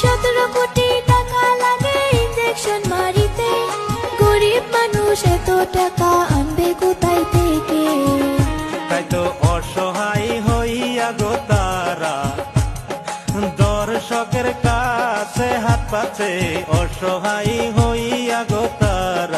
17 কোটি টাকা লাগে ইনজেকশন মারিতে, গরিব মানুষ এত টাকা আনবে কোথায় থেকে? তাই তো অসহায় হইয়া গো তারা দর্শকের কাছে হাত পাচ্ছে, অসহায় হইয়া গো তারা।